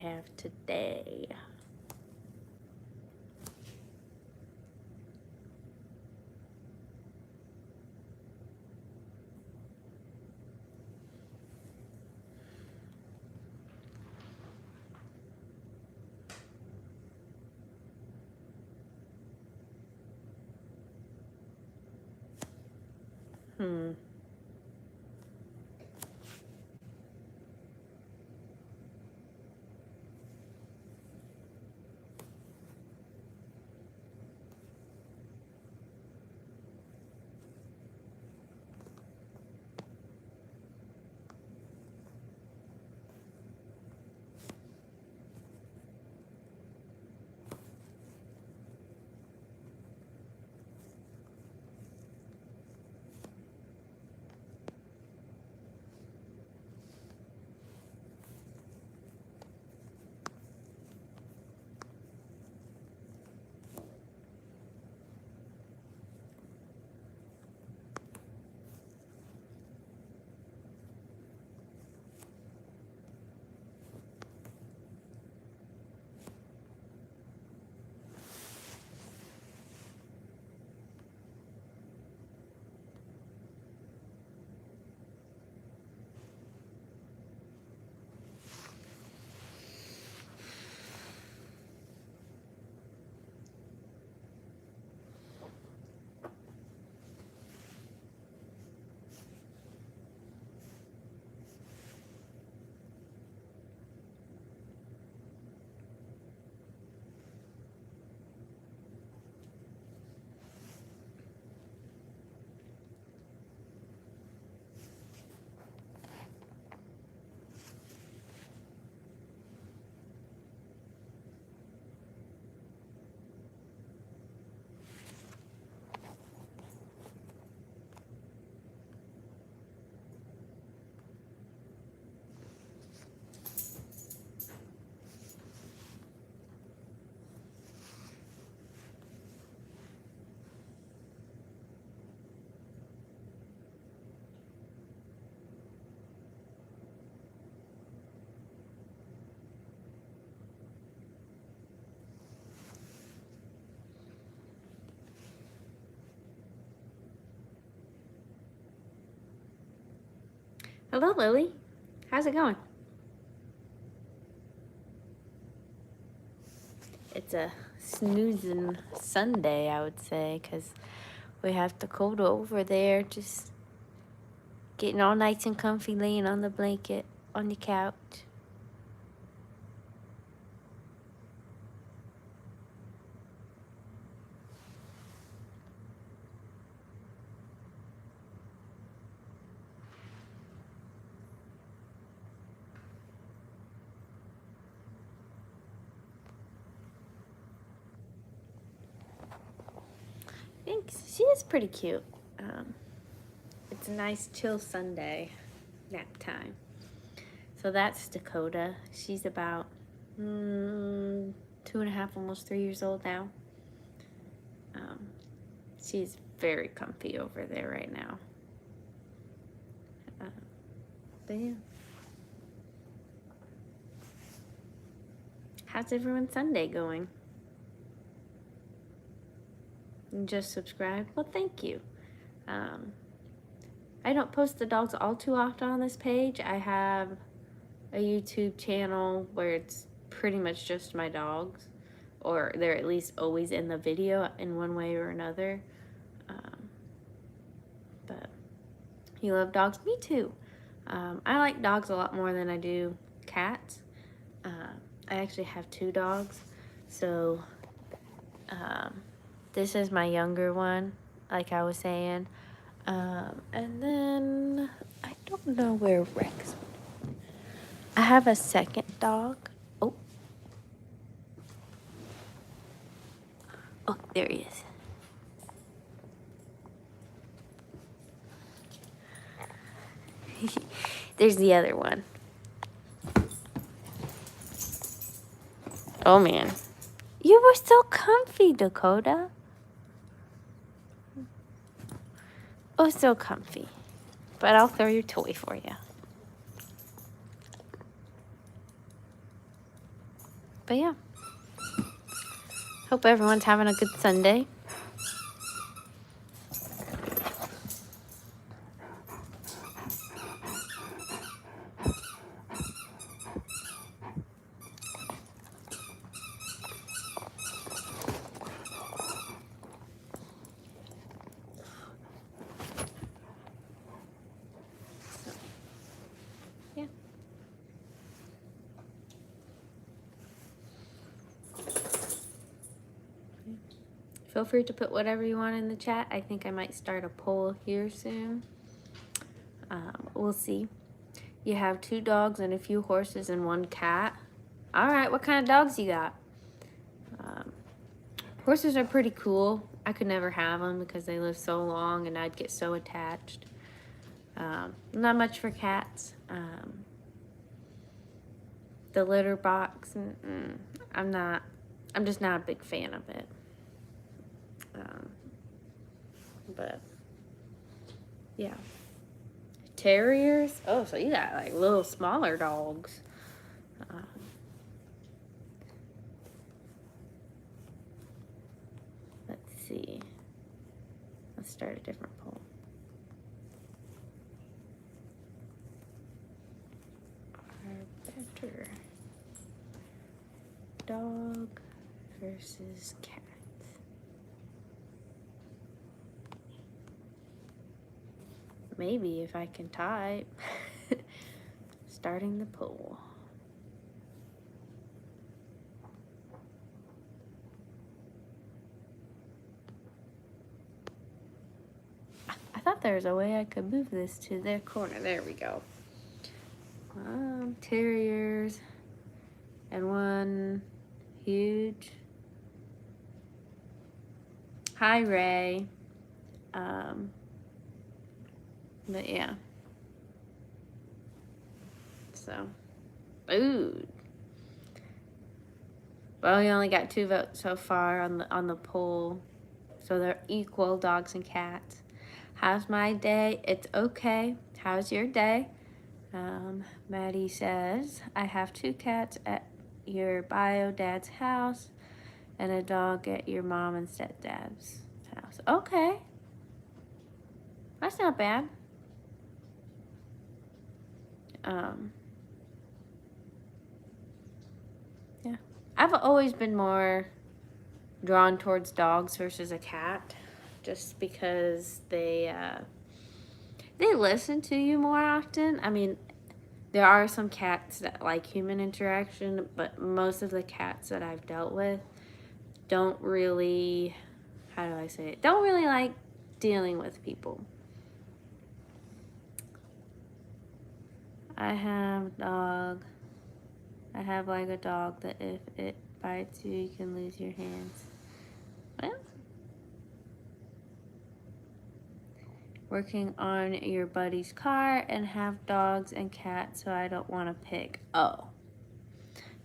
have today. Hmm. Hello, Lily. How's it going? It's a snoozing Sunday, I would say, because we have Dakota over there just getting all nice and comfy, laying on the blanket on the couch. Thanks. She is pretty cute. It's a nice chill Sunday nap time. So that's Dakota. She's about 2.5, almost 3 years old now. She's very comfy over there right now. But yeah. How's everyone's Sunday going? You just subscribed? Well, thank you. I don't post the dogs all too often on this page. I have a YouTube channel where it's pretty much just my dogs, or they're at least always in the video in one way or another. But you love dogs? Me too. I like dogs a lot more than I do cats. I actually have 2 dogs. So this is my younger one, like I was saying. And then I don't know where Rex went. I have a second dog. Oh, there he is. There's the other one. Oh, man. You were so comfy, Dakota. Oh, so comfy. But I'll throw your toy for you. But yeah, hope everyone's having a good Sunday. Yeah. Feel free to put whatever you want in the chat. I think I might start a poll here soon. We'll see. You have 2 dogs and a few horses and 1 cat. All right, what kind of dogs you got? Horses are pretty cool. I could never have them because they live so long and I'd get so attached. Not much for cats. The litter box, I'm just not a big fan of it. But yeah. Terriers. Oh, so you got like little smaller dogs. Let's see. Let's start a different poll. Are better dog versus cat? Maybe if I can type. Starting the poll. I thought there was a way I could move this to their corner. There we go. Terriers and 1 huge. Hi, Ray. But yeah. So, ooh. Well, we only got 2 votes so far on the poll. So they're equal, dogs and cats. How's my day? It's okay. How's your day? Maddie says, I have 2 cats at your bio dad's house and a dog at your mom and stepdad's house. Okay. That's not bad. Yeah. I've always been more drawn towards dogs versus a cat just because they listen to you more often. I mean, there are some cats that like human interaction, but most of the cats that I've dealt with don't really, how do I say it? Don't really like dealing with people. I have a dog. I have like a dog that if it bites you, you can lose your hands. Well, working on your buddy's car and have dogs and cats, so I don't want to pick. Oh.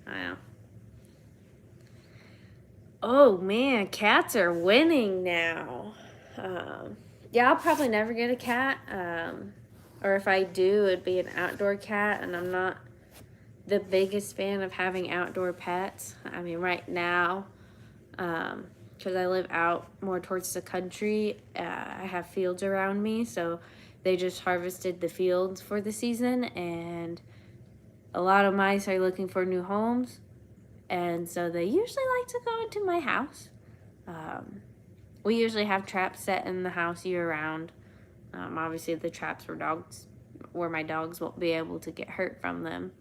Wow. Oh man, cats are winning now. Yeah, I'll probably never get a cat. Or if I do, it'd be an outdoor cat, and I'm not the biggest fan of having outdoor pets. I mean, right now, because I live out more towards the country, I have fields around me, so they just harvested the fields for the season, and a lot of mice are looking for new homes, and so they usually like to go into my house. We usually have traps set in the house year round. Obviously, the traps where my dogs won't be able to get hurt from them.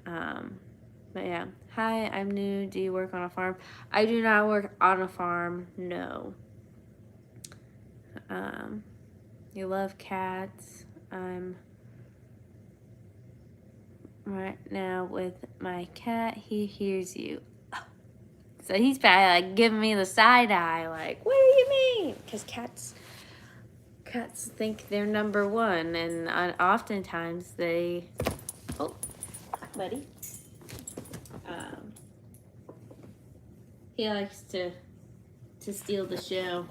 But yeah. Hi, I'm new. Do you work on a farm? I do not work on a farm. No. You love cats. I'm right now with my cat. He hears you. So he's probably like giving me the side eye, like, what do you mean? Because cats think they're number one, and oftentimes they. Oh, buddy. He likes to steal the show.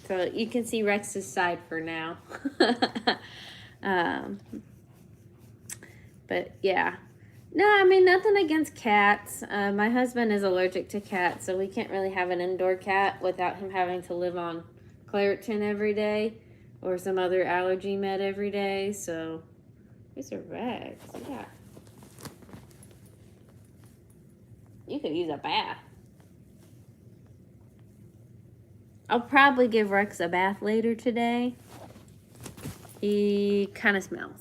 So you can see Rex's side for now. But yeah, No, I mean, nothing against cats. My husband is allergic to cats, so we can't really have an indoor cat without him having to live on Claritin every day or some other allergy med every day. So, these are rags. Yeah. You could use a bath. I'll probably give Rex a bath later today. He kind of smells.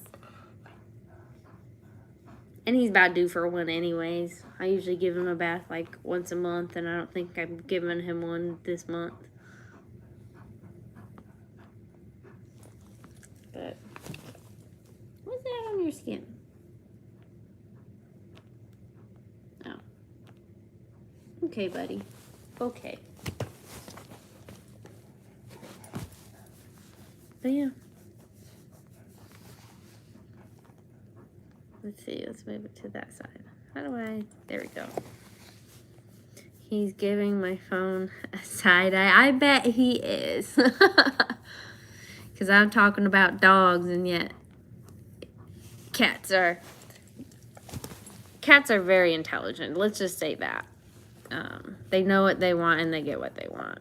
And he's about due for one anyways. I usually give him a bath like once a month, and I don't think I'm giving him one this month. But what's that on your skin? Oh. Okay, buddy. Okay. But yeah. Let's see, let's move it to that side. How do I? There we go. He's giving my phone a side eye. I bet he is. Because I'm talking about dogs, and yet cats are very intelligent. Let's just say that. They know what they want, and they get what they want.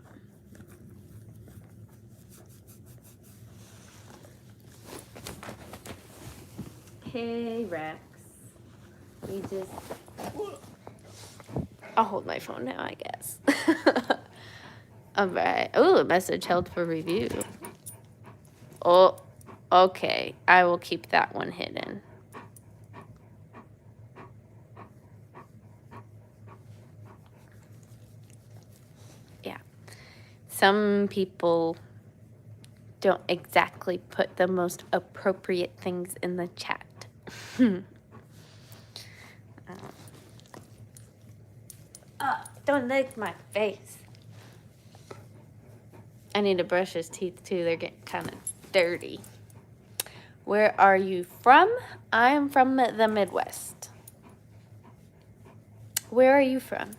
Hey, Rex. We just... I'll hold my phone now, I guess. Alright. Oh, a message held for review. Oh, okay. I will keep that one hidden. Yeah. Some people don't exactly put the most appropriate things in the chat. Don't lick my face. I need to brush his teeth too. They're getting kind of dirty. Where are you from? I am from the Midwest. Where are you from?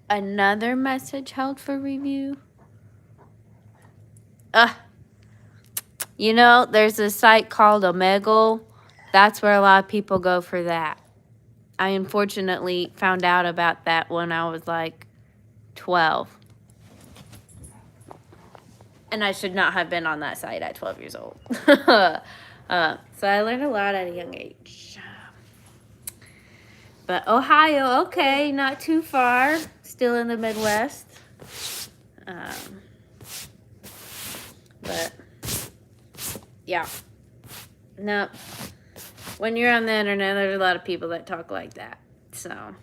Another message held for review. You know, there's a site called Omegle. That's where a lot of people go for that. I unfortunately found out about that when I was like 12. And I should not have been on that site at 12 years old. So I learned a lot at a young age. But Ohio, okay, not too far. Still in the Midwest. But, yeah. No. When you're on the internet, there's a lot of people that talk like that. So.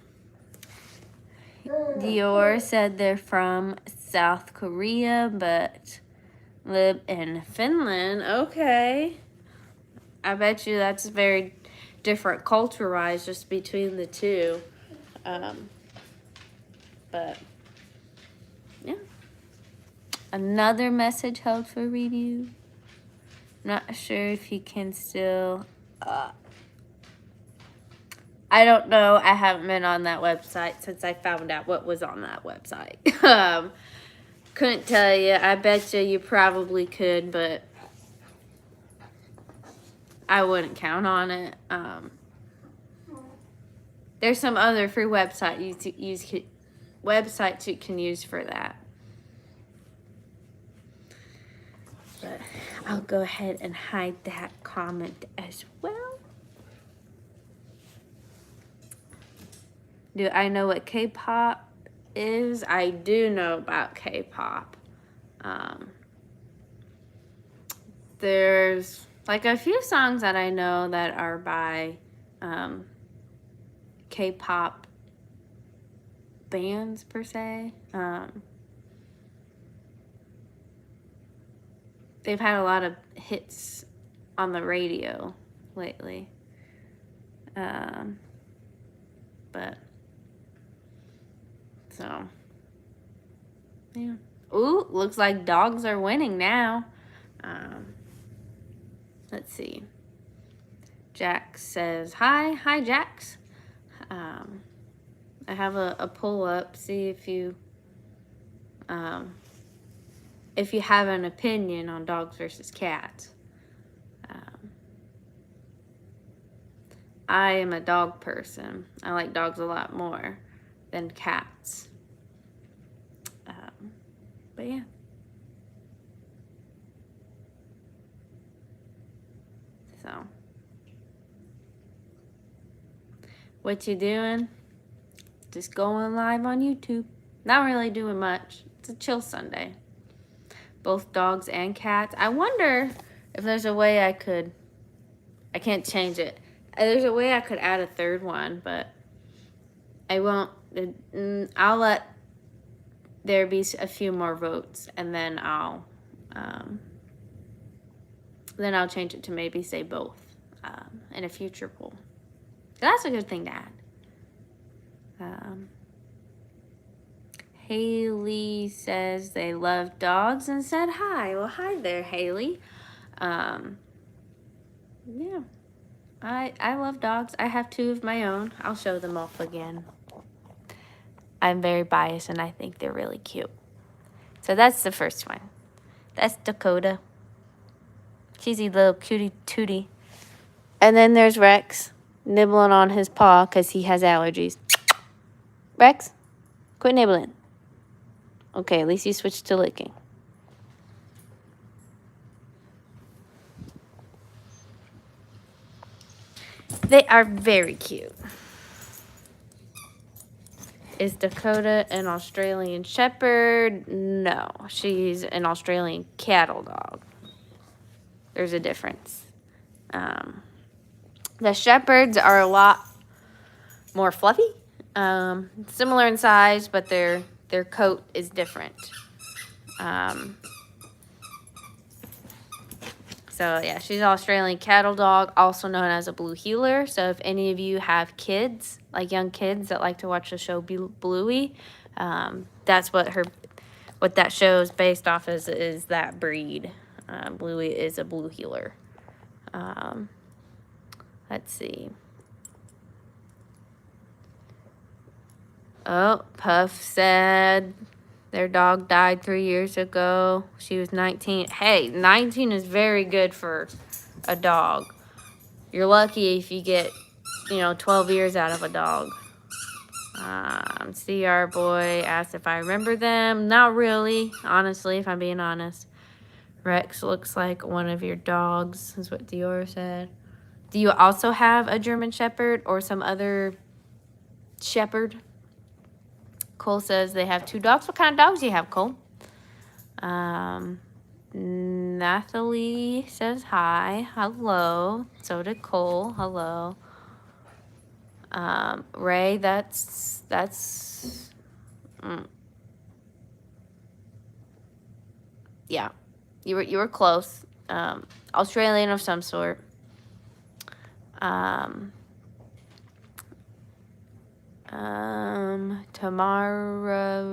Dior said they're from South Korea, but live in Finland. Okay. I bet you that's very different culture-wise just between the two. But, yeah. Another message held for review. Not sure if you can still... I don't know. I haven't been on that website since I found out what was on that website. Couldn't tell you. I bet you probably could, but I wouldn't count on it. There's some other free websites you can use for that. But I'll go ahead and hide that comment as well. Do I know what K-pop is? I do know about K-pop. There's like a few songs that I know that are by K-pop bands per se. They've had a lot of hits on the radio lately. But so yeah. Ooh, looks like dogs are winning now. Let's see. Jax says, Hi, Jax. I have a pull up. See if you if you have an opinion on dogs versus cats. I am a dog person. I like dogs a lot more than cats. But yeah. So, what you doing? Just going live on YouTube. Not really doing much. It's a chill Sunday. Both dogs and cats. I wonder if there's a way I can't change it. There's a way I could add a third one, but I won't. I'll let there be a few more votes, and then I'll change it to maybe say both in a future poll. That's a good thing to add. Haley says they love dogs and said hi. Well, hi there, Haley. Yeah, I love dogs. I have 2 of my own. I'll show them off again. I'm very biased, and I think they're really cute. So that's the first one. That's Dakota. She's a little cutie tootie. And then there's Rex, nibbling on his paw because he has allergies. Rex, quit nibbling. Okay, at least you switched to licking. They are very cute. Is Dakota an Australian Shepherd? No, she's an Australian cattle dog. There's a difference. The Shepherds are a lot more fluffy, similar in size, but their coat is different. So yeah, she's an Australian cattle dog, also known as a blue heeler. So if any of you have kids, like young kids that like to watch the show Bluey, that's what that show is based off is that breed. Bluey is a blue heeler. Let's see. Oh, Puff said their dog died 3 years ago. She was 19. Hey, 19 is very good for a dog. You're lucky if you get, 12 years out of a dog. CR Boy asked if I remember them. Not really, honestly, if I'm being honest. Rex looks like one of your dogs, is what Dior said. Do you also have a German Shepherd or some other Shepherd? Cole says they have 2 dogs. What kind of dogs do you have, Cole? Nathalie says hi. Hello. So did Cole. Hello. Ray, that's yeah. You were close. Australian of some sort. Tamara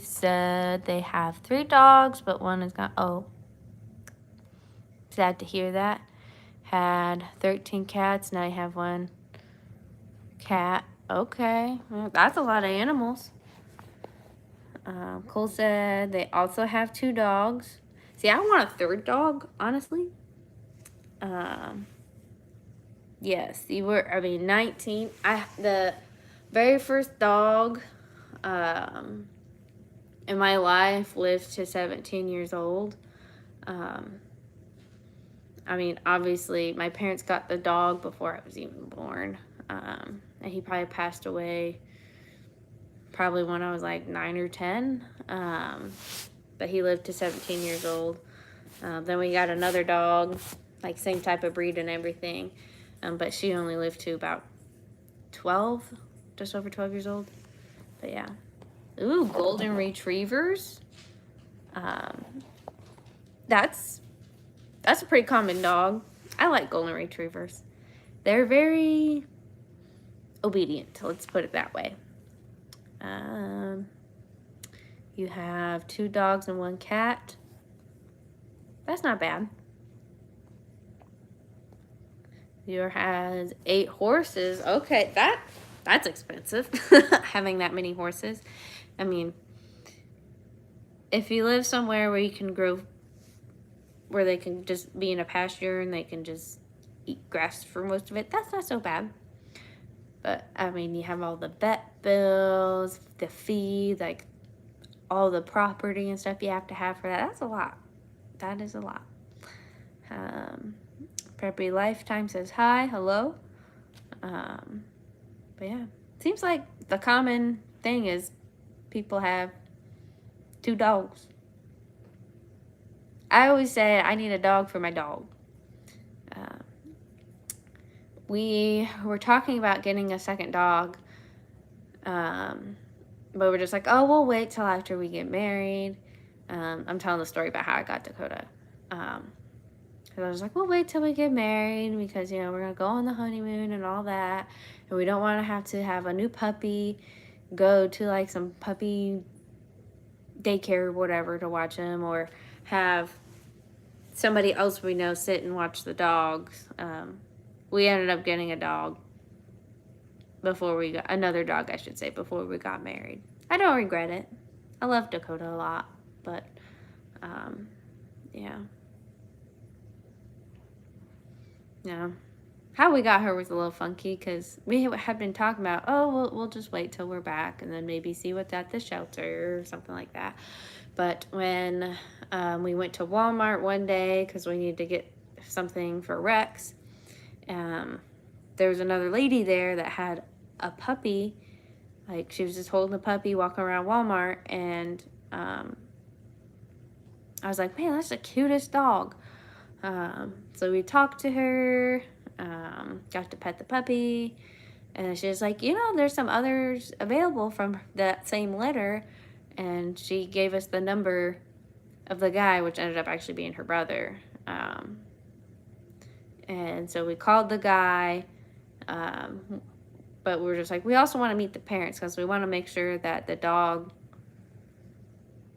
said they have 3 dogs, but one is gone. Oh, sad to hear that. Had 13 cats, now you have 1 cat. Okay, well, that's a lot of animals. Cole said they also have 2 dogs. See, I want a 3rd dog, honestly. Yes, 19. The very first dog in my life lived to 17 years old. Obviously, my parents got the dog before I was even born. And he probably passed away probably when I was like 9 or 10. But he lived to 17 years old. Then we got another dog, like same type of breed and everything. But she only lived to about 12, just over 12 years old. But yeah. Ooh, golden retrievers. That's a pretty common dog. I like golden retrievers. They're very obedient, let's put it that way. You have 2 dogs and 1 cat. That's not bad. Yours has 8 horses. Okay, that's expensive. Having that many horses. if you live somewhere where you can grow, where they can just be in a pasture and they can just eat grass for most of it, that's not so bad. But, I mean, you have all the vet bills, the feed, like, all the property and stuff you have to have for that. That's a lot. That is a lot. Preppy Lifetime says hi, hello. But yeah, seems like the common thing is people have 2 dogs. I always say I need a dog for my dog. We were talking about getting a second dog, but we're just like, oh, we'll wait till after we get married. I'm telling the story about how I got Dakota. Because I was like, we'll wait till we get married because, you know, we're going to go on the honeymoon and all that. And we don't want to have a new puppy, go to like some puppy daycare or whatever to watch him, or have somebody else we know sit and watch the dogs. We ended up getting a dog another dog, I should say, before we got married. I don't regret it. I love Dakota a lot, but, yeah. Yeah. How we got her was a little funky because we had been talking about, oh, we'll just wait till we're back and then maybe see what's at the shelter or something like that. But when we went to Walmart one day because we needed to get something for Rex, there was another lady there that had a puppy. Like, she was just holding a puppy, walking around Walmart, and I was like, man, that's the cutest dog. So we talked to her, got to pet the puppy, and she was like, you know, there's some others available from that same litter, and she gave us the number of the guy, which ended up actually being her brother. And so we called the guy, but we were just like, we also want to meet the parents because we want to make sure that the dog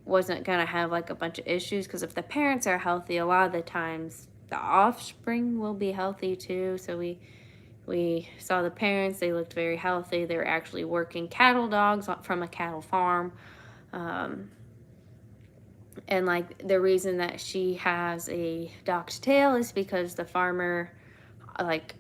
wasn't going to have like a bunch of issues, because if the parents are healthy, a lot of the times the offspring will be healthy too. So we saw the parents. They looked very healthy. They were actually working cattle dogs from a cattle farm. And like the reason that she has a docked tail is because the farmer like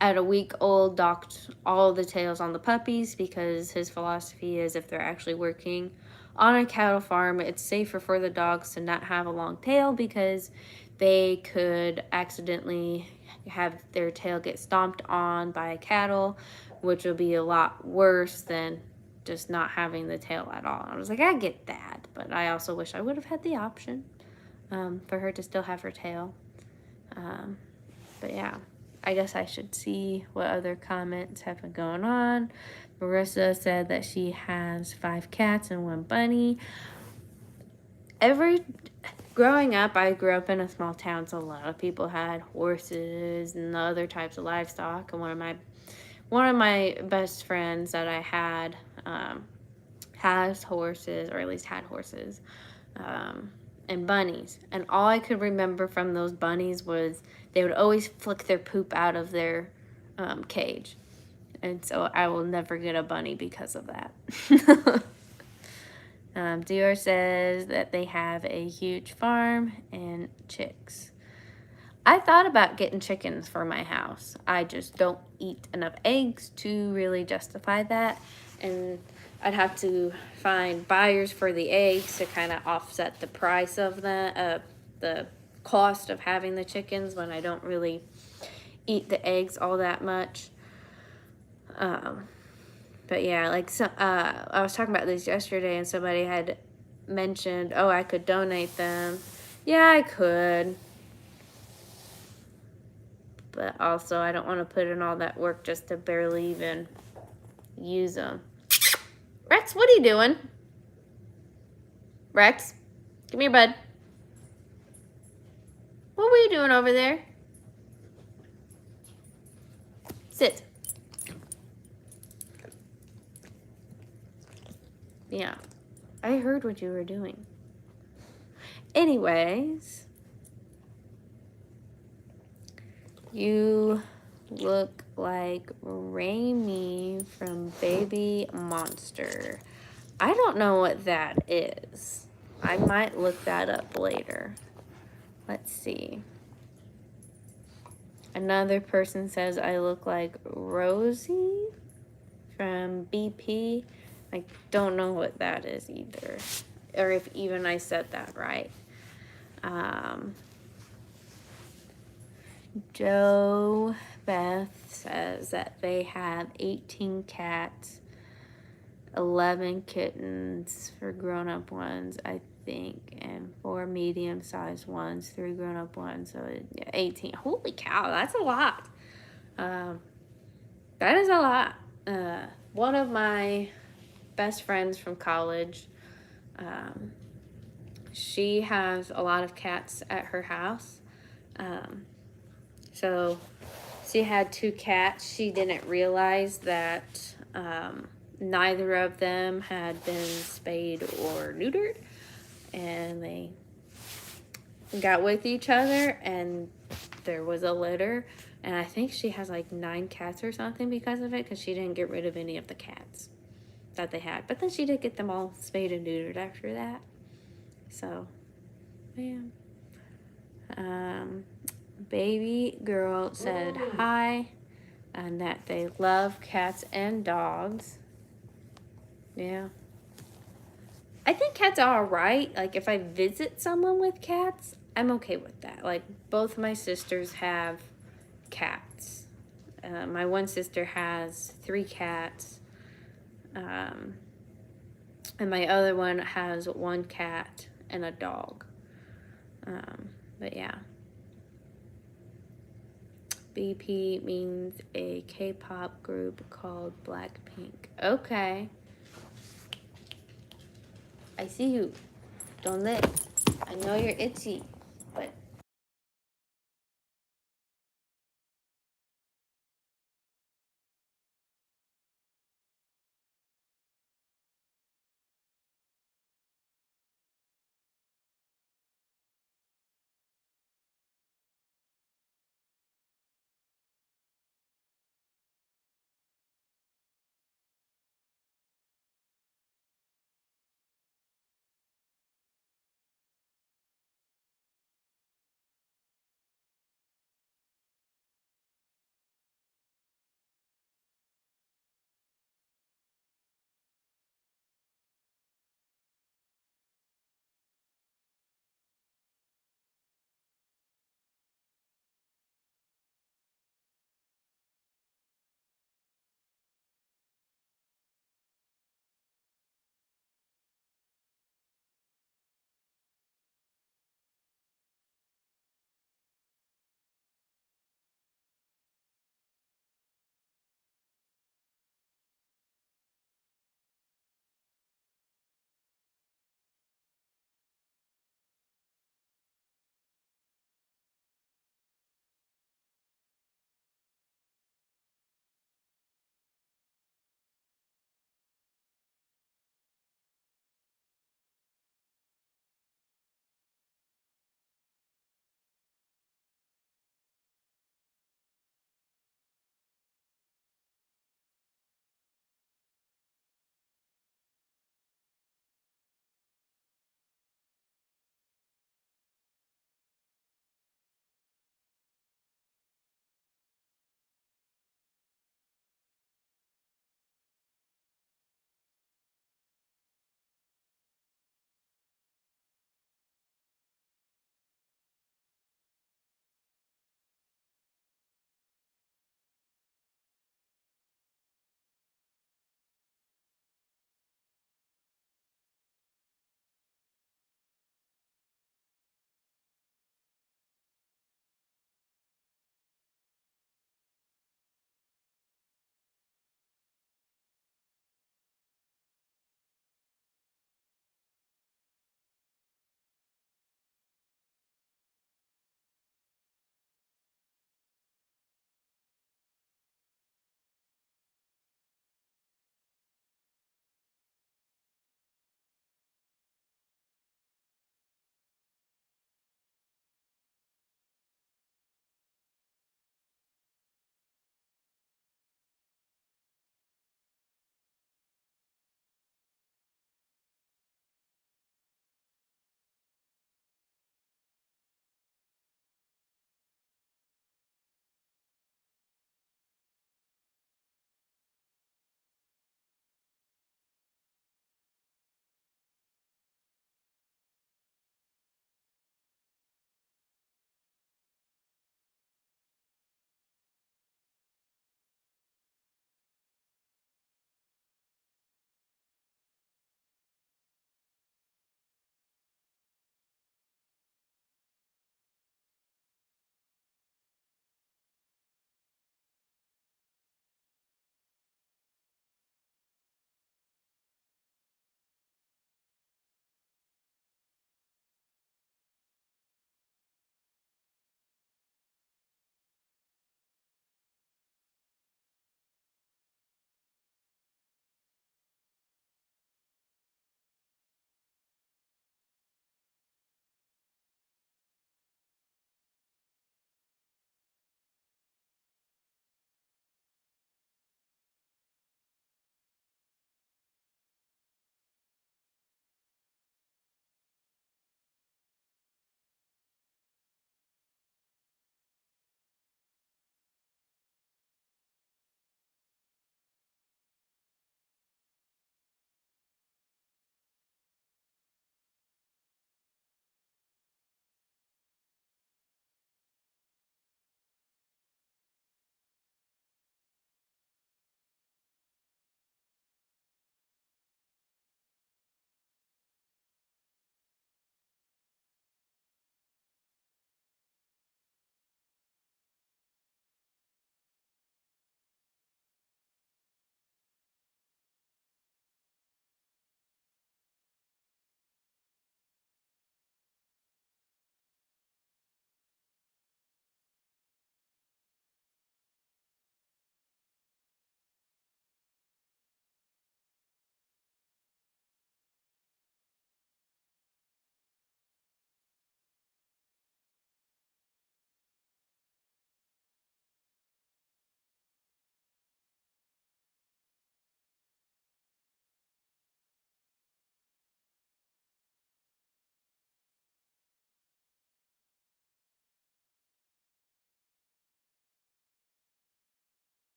at a week old docked all the tails on the puppies, because his philosophy is if they're actually working on a cattle farm, it's safer for the dogs to not have a long tail because they could accidentally have their tail get stomped on by a cattle, which would be a lot worse than just not having the tail at all. And I was like, I get that, but I also wish I would have had the option for her to still have her tail. But yeah, I guess I should see what other comments have been going on. Marissa said that she has 5 cats and 1 bunny. Growing up, I grew up in a small town, so a lot of people had horses and other types of livestock. And one of my best friends that I had has horses, or at least had horses, and bunnies. And all I could remember from those bunnies was they would always flick their poop out of their cage. And so I will never get a bunny because of that. Dior says that they have a huge farm and chicks. I thought about getting chickens for my house. I just don't eat enough eggs to really justify that. And I'd have to find buyers for the eggs to kind of offset the price of the cost of having the chickens when I don't really eat the eggs all that much. But yeah, like I was talking about this yesterday, and somebody had mentioned, oh, I could donate them. Yeah, I could. But also, I don't want to put in all that work just to barely even use them. Rex, what are you doing? Rex, come here, bud. What were you doing over there? Sit. Yeah, I heard what you were doing. Anyways, you look like Raimi from Baby Monster. I don't know what that is. I might look that up later. Let's see. Another person says I look like Rosie from BP. I don't know what that is either, or if even I said that right. Joe Beth says that they have 18 cats, 11 kittens for grown-up ones, I think, and 4 medium-sized ones, 3 grown-up ones, so yeah, 18. Holy cow, that's a lot. That is a lot. One of my best friends from college, she has a lot of cats at her house. So she had 2 cats. She didn't realize that neither of them had been spayed or neutered, and they got with each other, and there was a litter. And I think she has like 9 cats or something because of it, because she didn't get rid of any of the cats that they had. But then she did get them all spayed and neutered after that. So, yeah. Baby girl said hi, and that they love cats and dogs. Yeah. I think cats are alright. Like, if I visit someone with cats, I'm okay with that. Like, both my sisters have cats. My one sister has 3 cats. And my other one has 1 cat and a dog. But yeah. BP means a K-pop group called Blackpink. Okay. I see you. Don't lick. I know you're itchy, but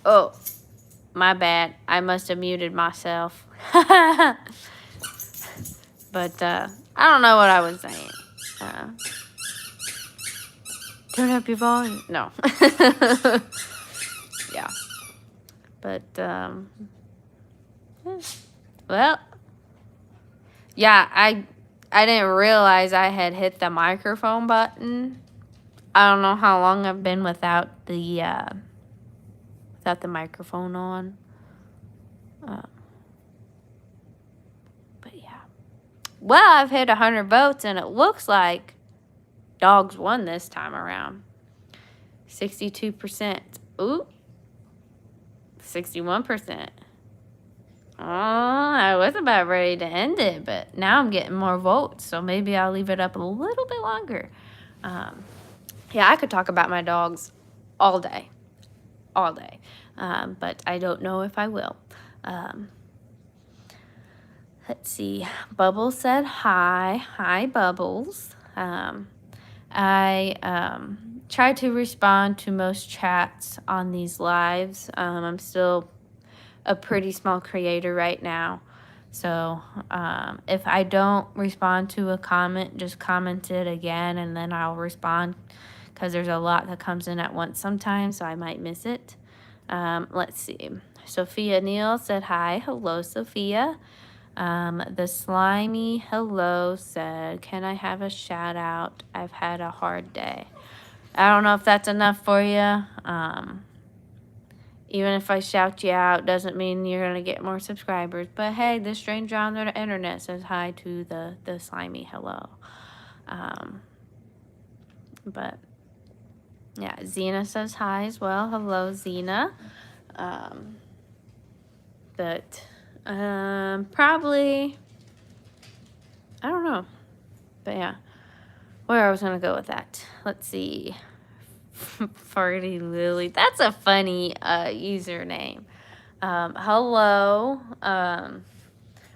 Oh, my bad. I must have muted myself. But, I don't know what I was saying. Turn up your volume. No. Yeah. But, well, yeah, I didn't realize I had hit the microphone button. I don't know how long I've been without the microphone on. But yeah. Well, I've hit 100 votes, and it looks like dogs won this time around. 62%. Ooh. 61%. Oh, I was about ready to end it, but now I'm getting more votes, so maybe I'll leave it up a little bit longer. Yeah, I could talk about my dogs all day. All day. But I don't know if I will. Let's see. Bubbles said hi. Hi, Bubbles. I try to respond to most chats on these lives. I'm still a pretty small creator right now. So if I don't respond to a comment, just comment it again and then I'll respond, because there's a lot that comes in at once sometimes, so I might miss it. Let's see. Sophia Neal said hi. Hello, Sophia. The Slimy Hello said, can I have a shout out? I've had a hard day. I don't know if that's enough for you. Even if I shout you out, doesn't mean you're going to get more subscribers. But hey, this stranger on the internet says hi to the Slimy Hello. But yeah, Zena says hi as well. Hello, Zena. But probably, I don't know. But yeah, where I was going to go with that. Let's see. Farty Lily. That's a funny username. Hello. A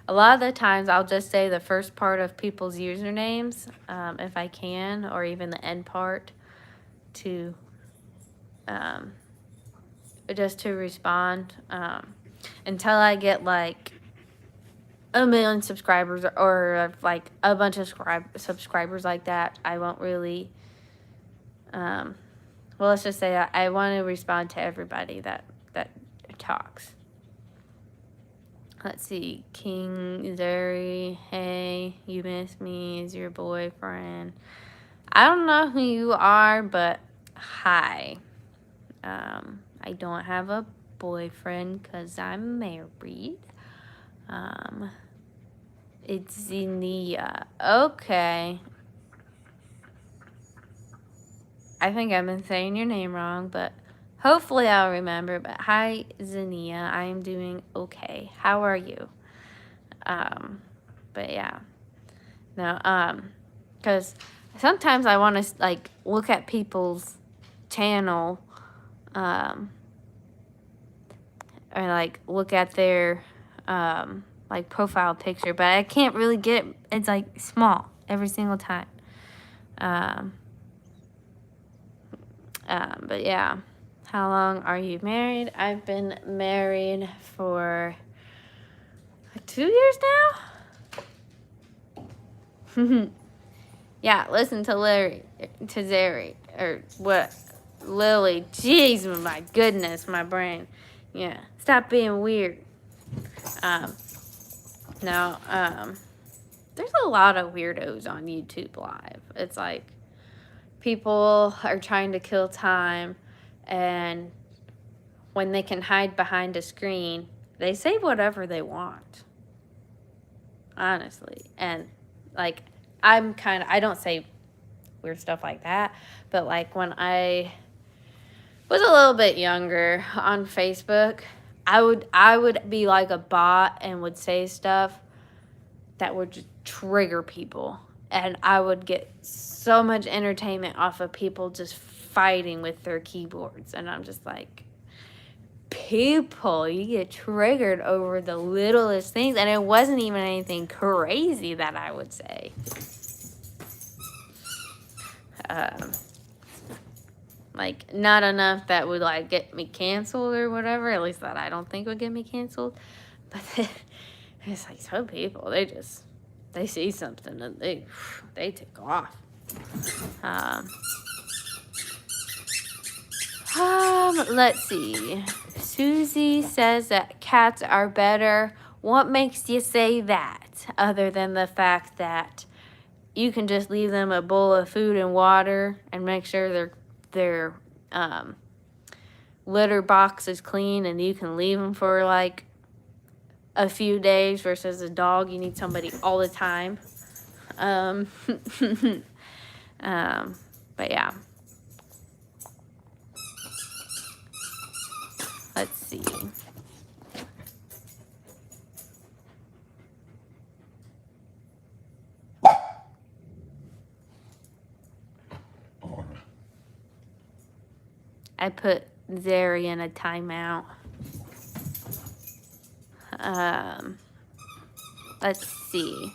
lot of the times I'll just say the first part of people's usernames, if I can, or even the end part to just to respond. Until I get like 1 million subscribers or like a bunch of subscribers like that, I won't really well, let's just say I want to respond to everybody that talks. Let's see. King Zeri, hey, you miss me, is your boyfriend. I don't know who you are, but hi. I don't have a boyfriend because I'm married. It's Zenia. Okay. I think I've been saying your name wrong, but hopefully I'll remember. But hi, Zania. I am doing okay. How are you? But yeah. No, because sometimes I want to, like, look at people's channel, or, like, look at their, like, profile picture, but I can't really get it. It's, like, small every single time. But yeah, how long are you married? I've been married for 2 years now. Yeah, listen to Zeri, or what, Lily. Jeez, my goodness, my brain. Yeah, stop being weird. Now, there's a lot of weirdos on YouTube Live. It's like, people are trying to kill time, and when they can hide behind a screen, they say whatever they want. Honestly. And, like, I don't say weird stuff like that, but, like, when I was a little bit younger on Facebook, I would be like a bot and would say stuff that would just trigger people. And I would get so much entertainment off of people just fighting with their keyboards. And I'm just like, people, you get triggered over the littlest things. And it wasn't even anything crazy that I would say. Like, not enough that would, like, get me canceled or whatever. At least that I don't think would get me canceled. But it's like some people, they see something and they take off. Let's see. Susie says that cats are better. What makes you say that? Other than the fact that you can just leave them a bowl of food and water and make sure their litter box is clean, and you can leave them for like a few days, versus a dog, you need somebody all the time. But yeah. Let's see. I put Zeri in a timeout. Let's see.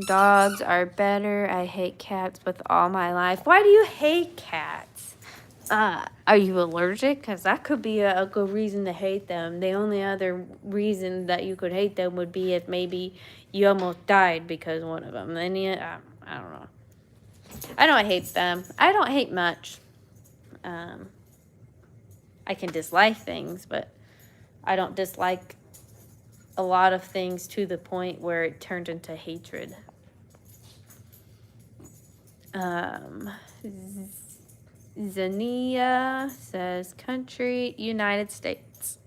Dogs are better. I hate cats with all my life. Why do you hate cats? Are you allergic? Because that could be a good reason to hate them. The only other reason that you could hate them would be if maybe you almost died because of one of them. Then I don't know. I don't hate them. I don't hate much. I can dislike things, but I don't dislike a lot of things to the point where it turned into hatred. Zania says country, United States.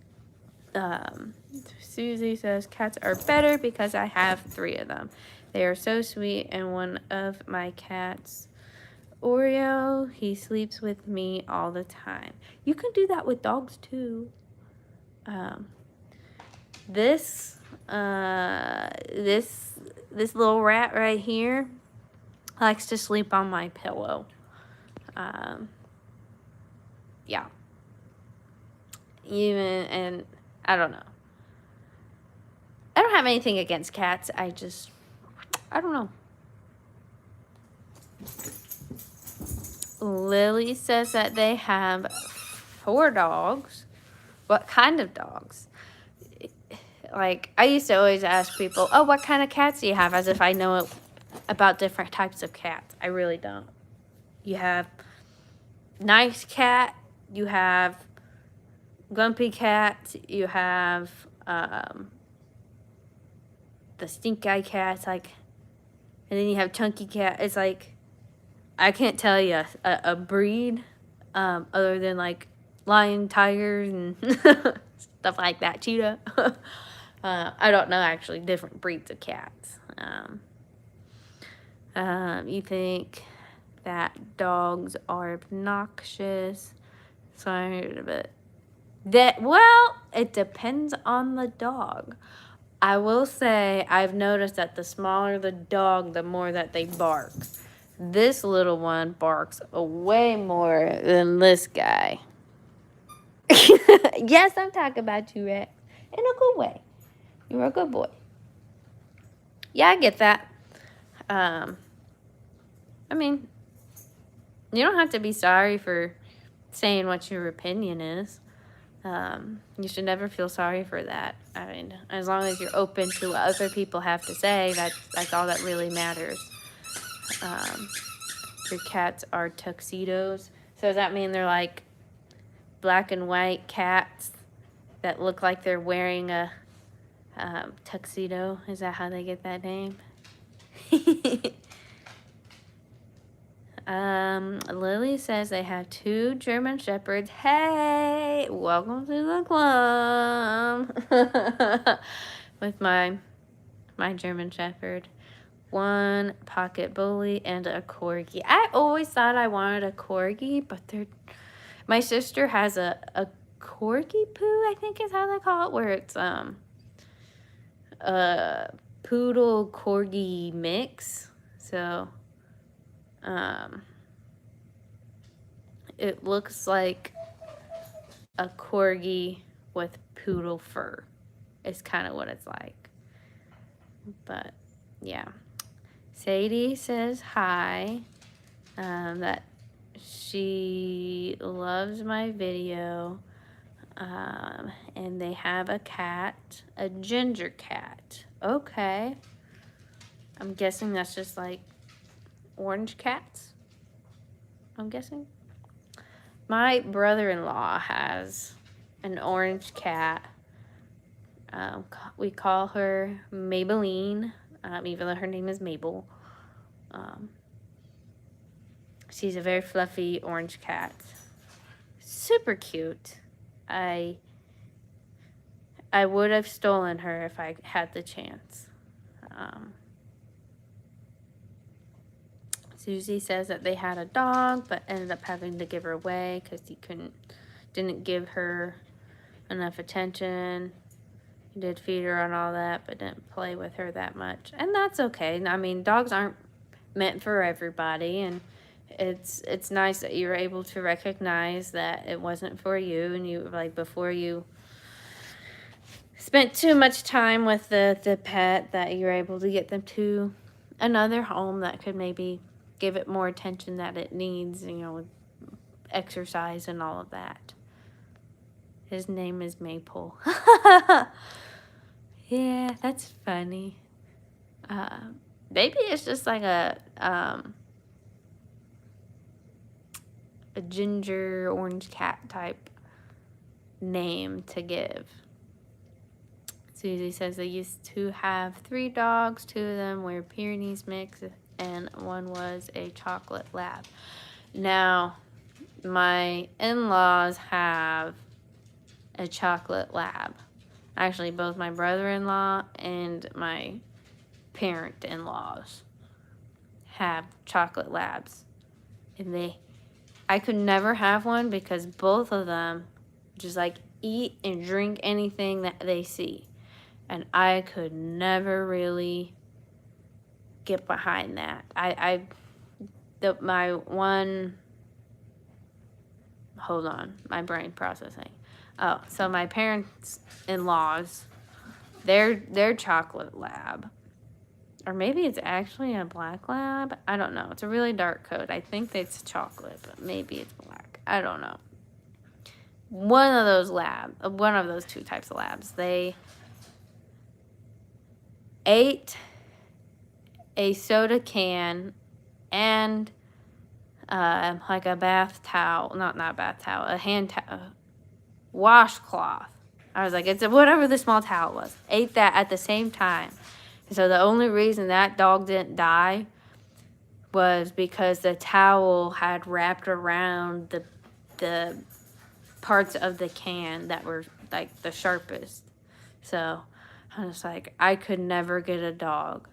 Susie says cats are better because I have 3 of them. They are so sweet, and one of my cats, Oreo, he sleeps with me all the time. You can do that with dogs too. This little rat right here likes to sleep on my pillow. Yeah. And I don't know. I don't have anything against cats. I don't know. Lily says that they have 4 dogs. What kind of dogs? Like, I used to always ask people, oh, what kind of cats do you have? As if I know about different types of cats. I really don't. You have nice cat. You have grumpy cat. You have the stink eye cats. Like, and then you have chunky cat. It's like, I can't tell you a breed other than like lion, tigers, and stuff like that. Cheetah. I don't know actually different breeds of cats. You think that dogs are obnoxious? Sorry, but well, it depends on the dog. I will say I've noticed that the smaller the dog, the more that they bark. This little one barks way more than this guy. Yes, I'm talking about you, Rex. In a good way. You're a good boy. Yeah, I get that. I mean, you don't have to be sorry for saying what your opinion is. You should never feel sorry for that. I mean, as long as you're open to what other people have to say, that's all that really matters. Your cats are tuxedos. So does that mean they're like black and white cats that look like they're wearing a tuxedo? Is that how they get that name? Lily says they have 2 German Shepherds. Hey, welcome to the club. With my German Shepherd. 1 pocket bully and a corgi. I always thought I wanted a corgi, but my sister has a corgi poo, I think is how they call it, where it's a poodle corgi mix. So it looks like a corgi with poodle fur. It's kind of what it's like. But yeah. Sadie says hi, that she loves my video, and they have a cat, a ginger cat. Okay. I'm guessing that's just like orange cats, I'm guessing. My brother-in-law has an orange cat. We call her Maybelline, even though her name is Mabel. She's a very fluffy orange cat. Super cute. I would have stolen her if I had the chance. Susie says that they had a dog, but ended up having to give her away because he didn't give her enough attention. He did feed her and all that, but didn't play with her that much. And that's okay. I mean, dogs aren't meant for everybody, and it's nice that you're able to recognize that it wasn't for you, and you, like, before you spent too much time with the pet, that you're able to get them to another home that could maybe give it more attention that it needs, you know, with exercise and all of that. His name is Maple. Yeah, that's funny. Maybe it's just like a ginger orange cat type name to give. Susie says they used to have 3 dogs. 2 of them were Pyrenees mix, and 1 was a chocolate lab. Now, my in-laws have a chocolate lab. Actually, both my brother-in-law and my parent-in-laws have chocolate labs. And I could never have one because both of them just like eat and drink anything that they see. And I could never really get behind that. Hold on, my brain processing. Oh, so my parents-in-laws, their chocolate lab, or maybe it's actually a black lab. I don't know. It's a really dark coat. I think it's chocolate, but maybe it's black. I don't know. One of those 2 types of labs, they ate a soda can and like a bath towel, not bath towel, a hand towel, washcloth. I was like, it's whatever the small towel was. Ate that at the same time. So the only reason that dog didn't die was because the towel had wrapped around the parts of the can that were like the sharpest. So I was like, I could never get a dog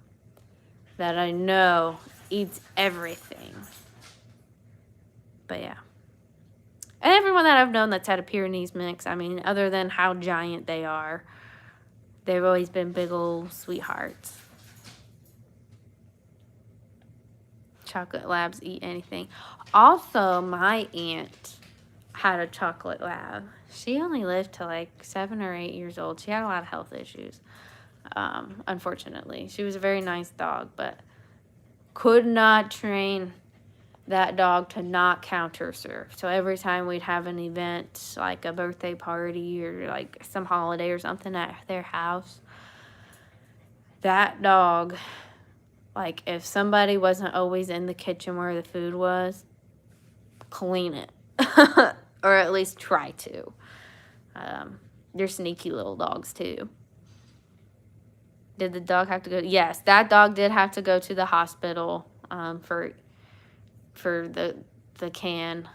that I know eats everything. But yeah. And everyone that I've known that's had a Pyrenees mix, I mean, other than how giant they are, they've always been big old sweethearts. Chocolate labs eat anything. Also, my aunt had a chocolate lab. She only lived to like 7 or 8 years old. She had a lot of health issues, unfortunately. She was a very nice dog, but could not train that dog to not counter surf. So every time we'd have an event, like a birthday party or like some holiday or something at their house, that dog, like if somebody wasn't always in the kitchen where the food was, clean it. Or at least try to. They're sneaky little dogs too. Did the dog have to go? Yes, that dog did have to go to the hospital for the can.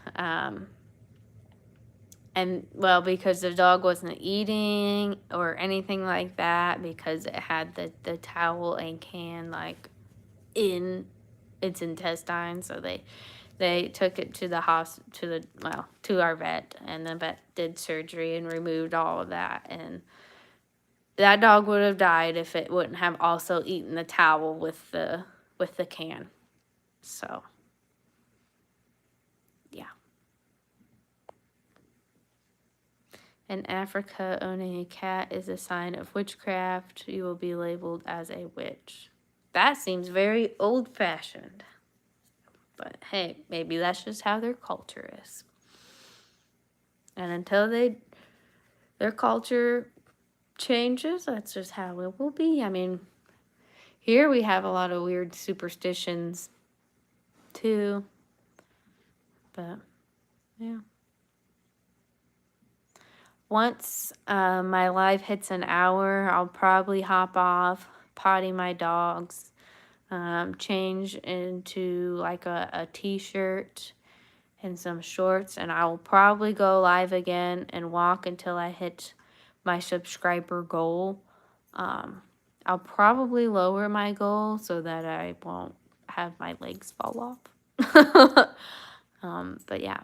And well, because the dog wasn't eating or anything like that, because it had the towel and can like in its intestines, so they took it to to our vet, and the vet did surgery and removed all of that, and that dog would have died if it wouldn't have also eaten the towel with the can. So yeah. In Africa, owning a cat is a sign of witchcraft. You will be labeled as a witch. That seems very old-fashioned. But hey, maybe that's just how their culture is. And until their culture changes, that's just how it will be. I mean, here we have a lot of weird superstitions too. But yeah. Once my live hits an hour, I'll probably hop off, potty my dogs, change into like a t-shirt and some shorts, and I will probably go live again and walk until I hit my subscriber goal. I'll probably lower my goal so that I won't have my legs fall off. But yeah.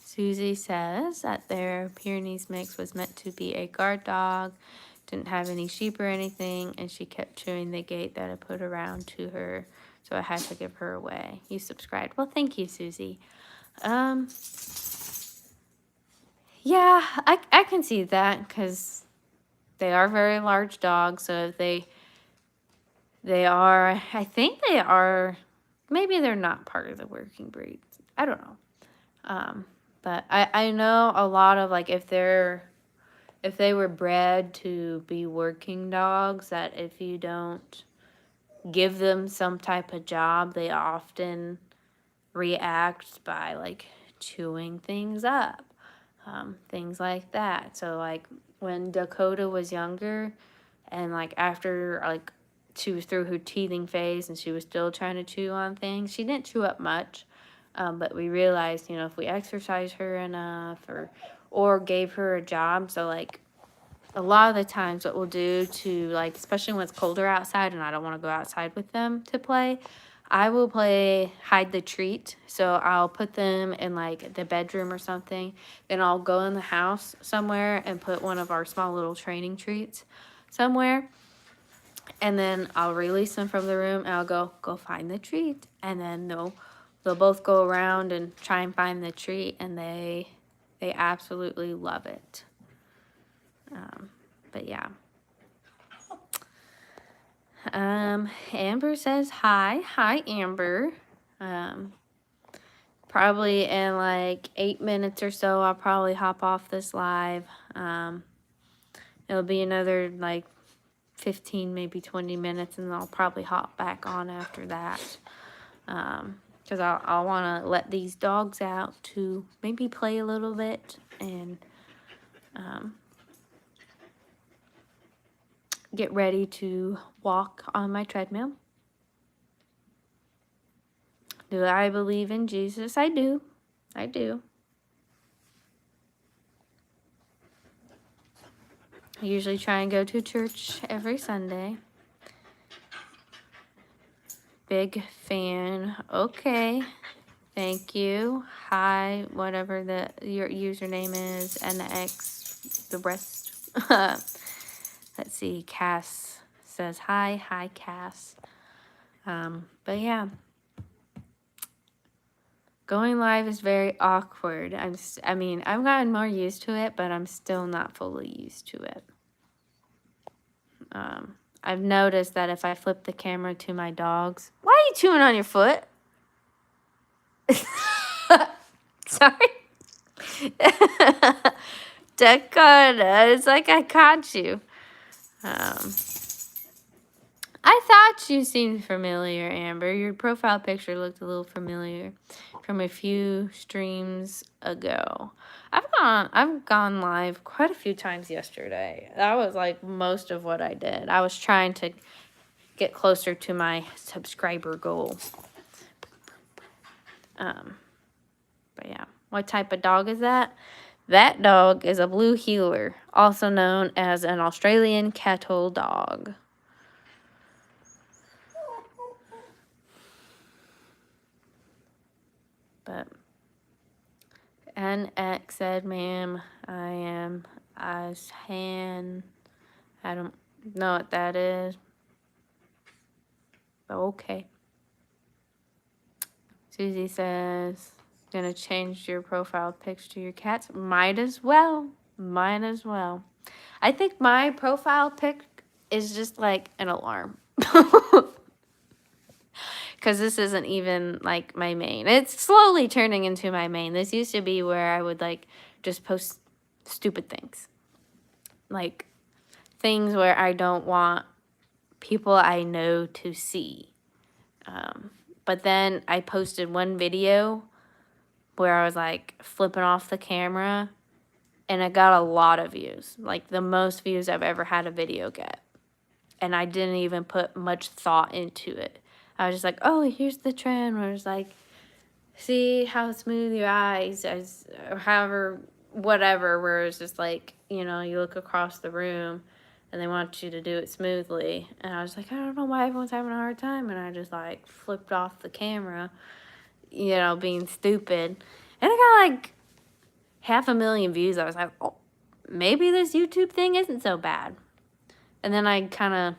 Susie says that their Pyrenees mix was meant to be a guard dog, didn't have any sheep or anything, and she kept chewing the gate that I put around to her, so I had to give her away. You subscribed. Well, thank you, Susie. Yeah, I can see that because they are very large dogs, so if they are, I think they are, maybe they're not part of the working breed. I don't know. But I know a lot of, like, if they were bred to be working dogs, that if you don't give them some type of job, they often react by, like, chewing things up, things like that. So, like, when Dakota was younger and, like, after, like, she was through her teething phase and she was still trying to chew on things, she didn't chew up much. But we realized, if we exercise her enough or gave her a job, so, like, a lot of the times what we'll do to, like, especially when it's colder outside and I don't want to go outside with them to play, I will play hide the treat. So I'll put them in, like, the bedroom or something. Then I'll go in the house somewhere and put one of our small little training treats somewhere. And then I'll release them from the room and I'll go find the treat. And then they'll both go around and try and find the treat, and they absolutely love it. But yeah. Amber says hi. Hi, Amber. Probably in like 8 minutes or so, I'll probably hop off this live. It'll be another like 15, maybe 20 minutes, and I'll probably hop back on after that. Because I want to let these dogs out to maybe play a little bit and get ready to walk on my treadmill. Do I believe in Jesus? I do. I do. I usually try and go to church every Sunday. Big fan. Okay. Thank you. Hi, whatever your username is, and the X, the rest. Let's see. Cass says hi. Hi, Cass. But yeah. Going live is very awkward. I've gotten more used to it, but I'm still not fully used to it. I've noticed that if I flip the camera to my dogs... Why are you chewing on your foot? Sorry. Dakota, it's like I caught you. I thought you seemed familiar, Amber. Your profile picture looked a little familiar from a few streams ago. I've gone live quite a few times yesterday. That was like most of what I did. I was trying to get closer to my subscriber goal. But yeah, what type of dog is that? That dog is a blue heeler, also known as an Australian cattle dog. But NX said, ma'am, I am as hand. I don't know what that is. Okay. Susie says, gonna change your profile pics to your cats. Might as well. Might as well. I think my profile pic is just like an alarm. Because this isn't even like my main. It's slowly turning into my main. This used to be where I would like just post stupid things. Like things where I don't want people I know to see. But then I posted one video where I was like flipping off the camera, and I got a lot of views. Like the most views I've ever had a video get. And I didn't even put much thought into it. I was just like, oh, here's the trend where it's like, see how smooth your eyes, or however, whatever, where it's just like, you know, you look across the room and they want you to do it smoothly. And I was like, I don't know why everyone's having a hard time. And I just like flipped off the camera, you know, being stupid. And I got like 500,000 views. I was like, oh, maybe this YouTube thing isn't so bad. And then I kind of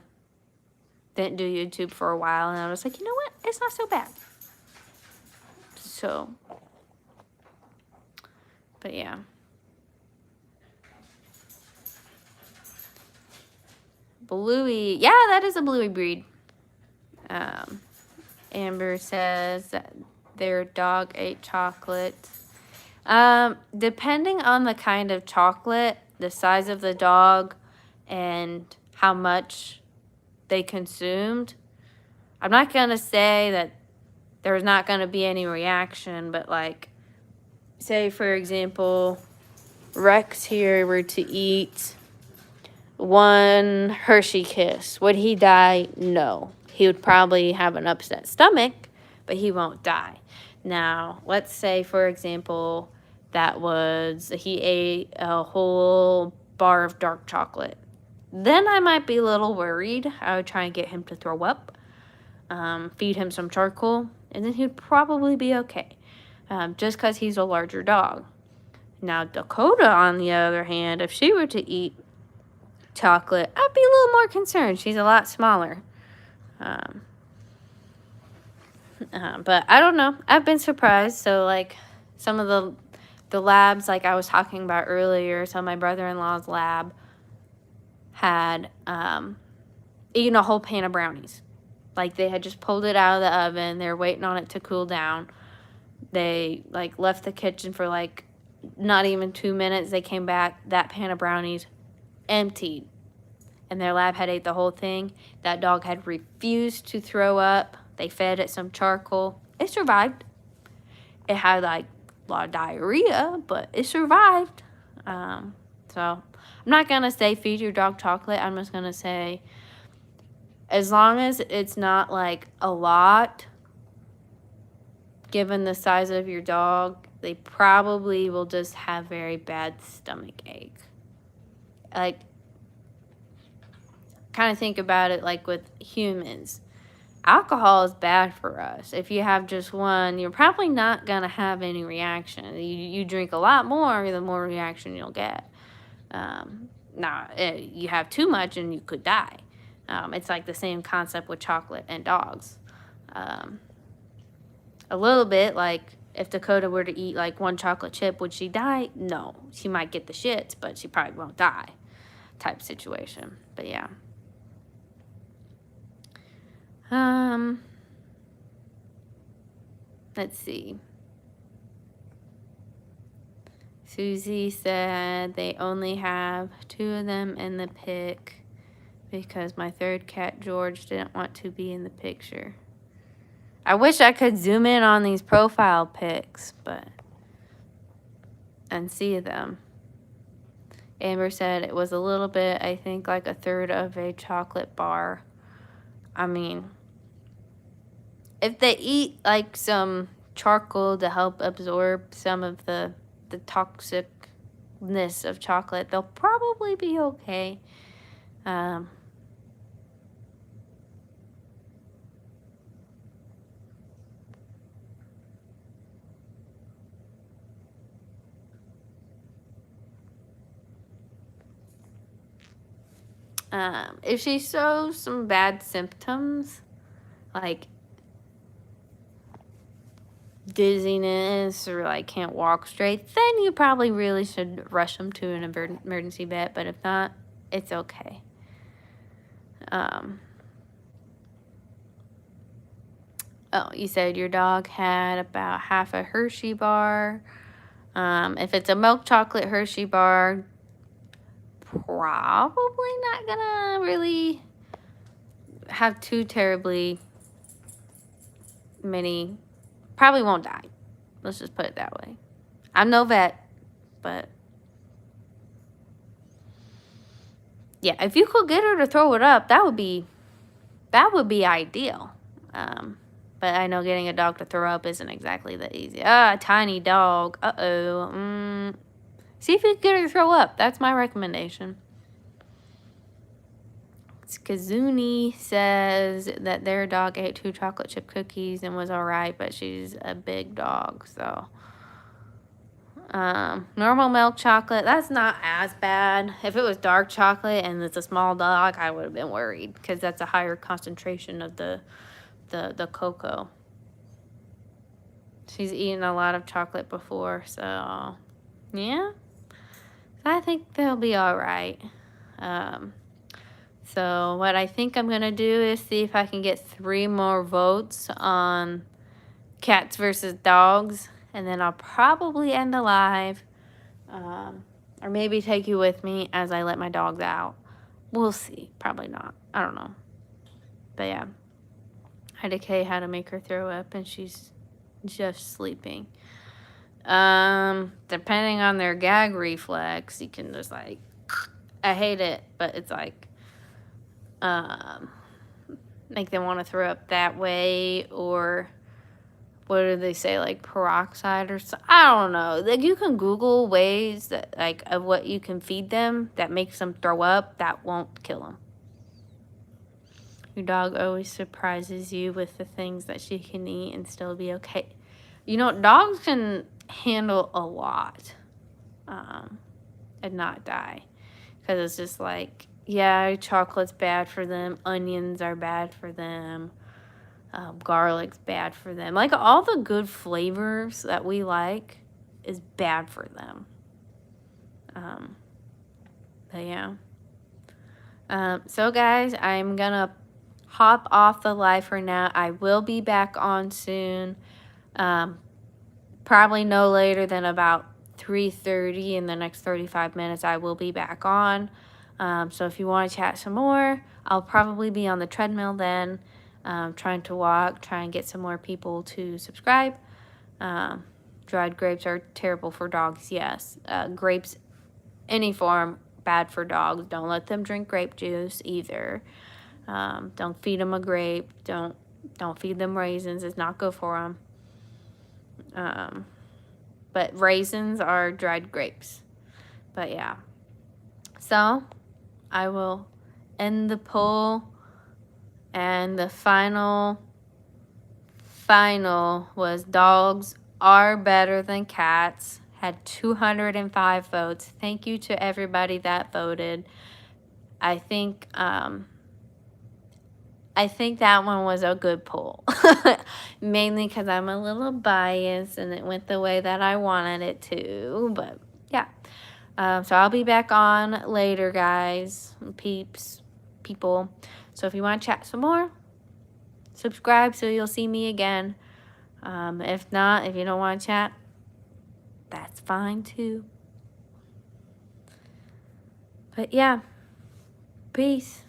didn't do YouTube for a while. And I was like, you know what? It's not so bad. So, but yeah. Bluey, yeah, that is a Bluey breed. Amber says that their dog ate chocolate. Depending on the kind of chocolate, the size of the dog, and how much they consumed, I'm not going to say that there's not going to be any reaction, but like, say for example, Rex here were to eat one Hershey Kiss. Would he die? No. He would probably have an upset stomach, but he won't die. Now, let's say, for example, he ate a whole bar of dark chocolate. Then I might be a little worried. I would try and get him to throw up, feed him some charcoal, and then he'd probably be okay, just because he's a larger dog. Now, Dakota, on the other hand, if she were to eat chocolate, I'd be a little more concerned. She's a lot smaller. But I don't know. I've been surprised. So, like, some of the labs, like I was talking about earlier, so my brother-in-law's lab had eaten a whole pan of brownies. Like, they had just pulled it out of the oven. They were waiting on it to cool down. They, like, left the kitchen for, like, not even 2 minutes. They came back. That pan of brownies emptied, and their lab had ate the whole thing. That dog had refused to throw up. They fed it some charcoal. It survived. It had like a lot of diarrhea, but it survived. So I'm not gonna say feed your dog chocolate. I'm just gonna say, as long as it's not like a lot, given the size of your dog, they probably will just have very bad stomach ache. Like, kind of think about it like with humans. Alcohol is bad for us. If you have just one, you're probably not going to have any reaction. You drink a lot more, the more reaction you'll get. Now, you have too much and you could die. It's like the same concept with chocolate and dogs. A little bit, like if Dakota were to eat like one chocolate chip, would she die? No. She might get the shits, but she probably won't die type situation. But yeah. Let's see. Susie said they only have 2 of them in the pic because my third cat, George, didn't want to be in the picture. I wish I could zoom in on these profile pics, and see them. Amber said it was a little bit, I think like a third of a chocolate bar. I mean, if they eat like some charcoal to help absorb some of the toxicness of chocolate, they'll probably be okay. If she shows some bad symptoms, like dizziness or like can't walk straight, then you probably really should rush them to an emergency vet. But if not, it's okay. Oh, you said your dog had about half a Hershey bar. If it's a milk chocolate Hershey bar, probably not gonna really have too terribly many. Probably won't die. Let's just put it that way. I'm no vet, but yeah, if you could get her to throw it up, that would be ideal. But I know getting a dog to throw up isn't exactly the easy. A tiny dog. Uh-oh. See if you can get her to throw up. That's my recommendation. Kazuni says that their dog ate 2 chocolate chip cookies and was alright, but she's a big dog, so. Normal milk chocolate, that's not as bad. If it was dark chocolate and it's a small dog, I would have been worried because that's a higher concentration of the cocoa. She's eaten a lot of chocolate before, so yeah. I think they'll be all right. So what I think I'm going to do is see if I can get 3 more votes on cats versus dogs. And then I'll probably end the live. Or maybe take you with me as I let my dogs out. We'll see. Probably not. I don't know. But yeah. I decay how to make her throw up. And she's just sleeping. Depending on their gag reflex, you can just like, I hate it, but it's like, make them want to throw up that way, or what do they say, like peroxide or so, I don't know. Like, you can Google ways that, like, of what you can feed them that makes them throw up that won't kill them. Your dog always surprises you with the things that she can eat and still be okay. You know, dogs can handle a lot, and not die, because it's just like, yeah, chocolate's bad for them, onions are bad for them, garlic's bad for them. Like, all the good flavors that we like is bad for them. But yeah. So guys, I'm gonna hop off the live for now. I will be back on soon. Probably no later than about 3:30. In the next 35 minutes, I will be back on. So if you want to chat some more, I'll probably be on the treadmill then, trying to walk, try and get some more people to subscribe. Dried grapes are terrible for dogs, yes. Grapes, any form, bad for dogs. Don't let them drink grape juice either. Don't feed them a grape. Don't feed them raisins. It's not good for them. But raisins are dried grapes. But yeah. So, I will end the poll. And the final was dogs are better than cats. Had 205 votes. Thank you to everybody that voted. I think that one was a good poll. Mainly because I'm a little biased and it went the way that I wanted it to. But yeah. So I'll be back on later, guys, people. So if you want to chat some more, subscribe so you'll see me again. If not, if you don't want to chat, that's fine too. But yeah, peace.